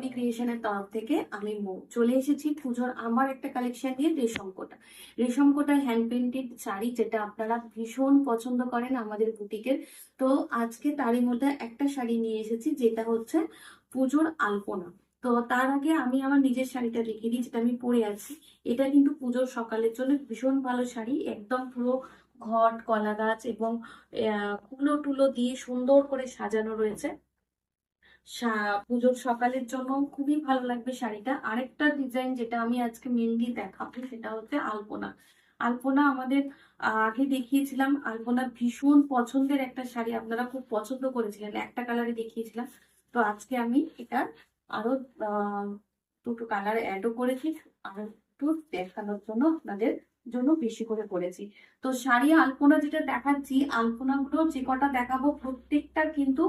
মনি ক্রিয়েশনের তরফ থেকে আমি চলে এসেছি পুজোর আমার একটা কালেকশন নিয়ে রেশম কোটা হ্যান্ড পেন্টেড শাড়ি, যেটা আপনারা ভীষণ পছন্দ করেন আমাদের বুটিকের। তো আজকে তারই মধ্যে একটা শাড়ি নিয়ে এসেছি, যেটা হচ্ছে পুজোর আলপনা। তো তার আগে আমি আমার নিজের শাড়িটা দেখিয়ে দিই, যেটা আমি পরে আছি। এটা কিন্তু পুজোর সকালের জন্য ভীষণ ভালো শাড়ি, একদম পুরো ঘট কলা গাছ এবং কুলো টুলো দিয়ে সুন্দর করে সাজানো রয়েছে। পুজোর সকালের জন্য খুবই ভালো লাগবে শাড়িটা। আরেকটা ডিজাইন যেটা আমি আজকে মেনলি দেখাবো সেটা হচ্ছে আলপনা। আলপনা আমাদের আগে দেখিয়েছিলাম, আলপনা ভীষণ পছন্দের একটা শাড়ি, আপনারা খুব পছন্দ করেছিলেন, একটা কালারে দেখিয়েছিলাম। তো আজকে আমি এটা আরো দুটো কালার অ্যাডও করেছি, আর একটু দেখানোর জন্য আপনাদের জন্য বেশি করে করেছি। তো শাড়ি আলপনা যেটা দেখাচ্ছি, আলপনাগুলো যে কটা দেখাবো প্রত্যেকটা কিন্তু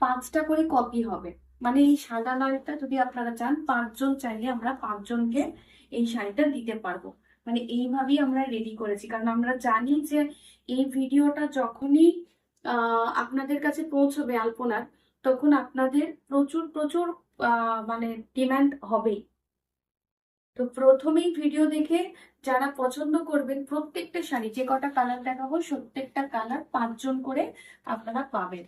5টা করে কপি হবে। মানে এই সাদা লালটা যদি আপনারা চান, 5জন চাইলে আমরা 5জনকে এই শাড়িটা দিতে পারবো। মানে এইভাবেই আমরা রেডি করেছি, কারণ আমরা জানি যে এই ভিডিওটা যখনই আপনাদের কাছে পৌঁছবে আলপনার, তখন আপনাদের প্রচুর প্রচুর মানে ডিমান্ড হবেই। তো প্রথমেই ভিডিও দেখে যারা পছন্দ করবেন, প্রত্যেকটা শাড়ি যে কটা কালার দেখাবো প্রত্যেকটা কালার 5জন করে আপনারা পাবেন।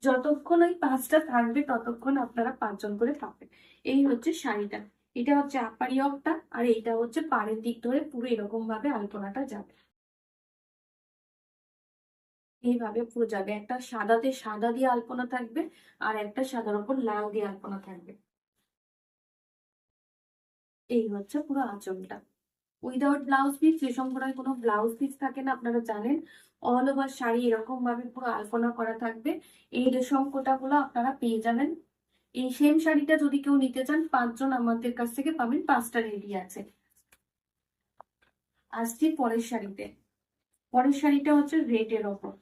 যতক্ষণ ওই 5টা থাকবে ততক্ষণ আপনারা 5জন করে পাবেন। এই হচ্ছে শাড়িটা, এটা হচ্ছে আপারি অংটা, আর এইটা হচ্ছে পাড়ের দিক ধরে পুরো এরকম ভাবে আলপনাটা যাবে। এইভাবে পুরো যাবে, একটা সাদাতে সাদা দিয়ে আলপনা থাকবে, আর একটা সাদার উপর লাল দিয়ে আলপনা থাকবে। এই হচ্ছে পুরো আঁচলটা, উইদাউট ব্লাউজ পিস। রেশম করার কোনো ব্লাউজ পিস থাকে না, আপনারা জানেন। অল ওভার শাড়ি এরকম ভাবে পুরো আলপনা করা থাকবে। এই রেশম কোটাগুলো আপনারা পেয়ে যাবেন। এই সেম শাড়িটা যদি কেউ নিতে চান, 5জন আমাদের কাছ থেকে পাবেন, 5টা রেডি আছে। আসছি পরের শাড়িতে। পরের শাড়িটা হচ্ছে রেড এর ওপর।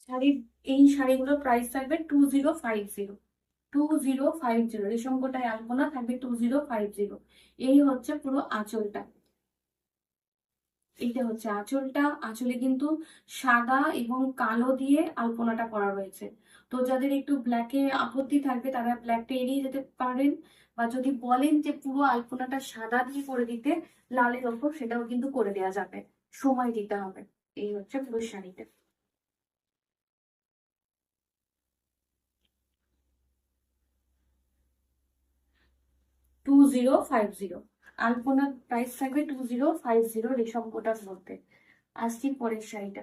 শাড়ির এই শাড়িগুলোর প্রাইস থাকবে 2050। 2050 রেশম কোটায় আলপনা থাকবে 2050। এই হচ্ছে পুরো আঁচলটা। এইটা হচ্ছে আঁচলটা। আঁচলে কিন্তু সাদা এবং কালো দিয়ে আলপনাটা করা রয়েছে। তো যাদের একটু ব্ল্যাকে আপত্তি থাকবে তারা ব্ল্যাকটা এড়িয়ে যেতে পারেন, বা যদি বলেন যে পুরো আলপনাটা সাদা দিয়ে করে দিতে লালের ওপর, সেটাও কিন্তু করে দেওয়া যাবে, সময় দিতে হবে। এই হচ্ছে পুরো শাড়িটা। 2050 আলপনার প্রাইস থাকবে 2050 রেশম কোটার মধ্যে। আসছি পরের শাড়িটা।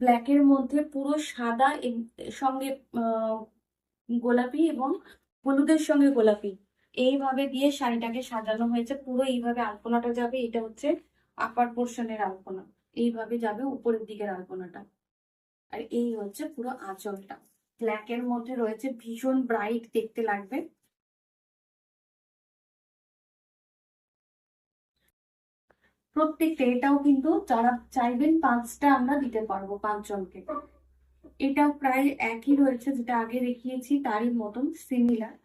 ব্ল্যাকের মধ্যে পুরো সাদা সঙ্গে গোলাপি এবং হলুদের সঙ্গে গোলাপি, এইভাবে দিয়ে শাড়িটাকে সাজানো হয়েছে। পুরো এইভাবে আলপনাটা যাবে। এটা হচ্ছে আপার পোর্শনের আলপনা, এইভাবে যাবে উপরের দিকের আলপনাটা। আর এই হচ্ছে পুরো আঁচলটা, ব্ল্যাকের মধ্যে রয়েছে, ভীষণ ব্রাইট দেখতে লাগবে। প্রত্যেকটা, এটাও কিন্তু যারা চাইবেন 5টা আমরা দিতে পারবো 5জনকে। এটাও প্রায় একই রয়েছে, যেটা আগে দেখিয়েছি তারই মতন সিমিলার।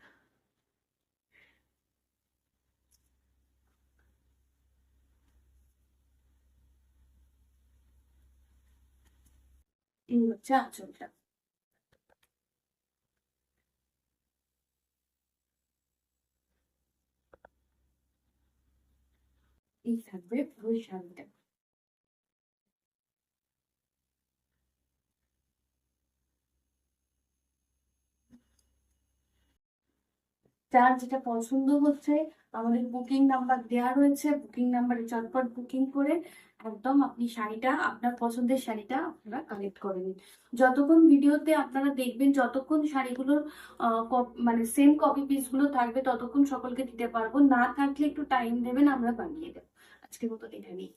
এই হচ্ছে আঁচলটা। এই থাকবে পুরো শাড়িটা। যার যেটা পছন্দ হচ্ছে, আমাদের বুকিং নাম্বার দেওয়া রয়েছে, বুকিং নাম্বারে চটপট বুকিং করে একদম আপনি শাড়িটা, আপনার পছন্দের শাড়িটা আপনারা কালেক্ট করে নিন। যতক্ষণ ভিডিওতে আপনারা দেখবেন, যতক্ষণ শাড়িগুলোর মানে সেম কপি পিস গুলো থাকবে, ততক্ষণ সকলকে দিতে পারবো। না থাকলে একটু টাইম দেবেন, আমরা বানিয়ে দেবো। আজকের মতো এখানেই।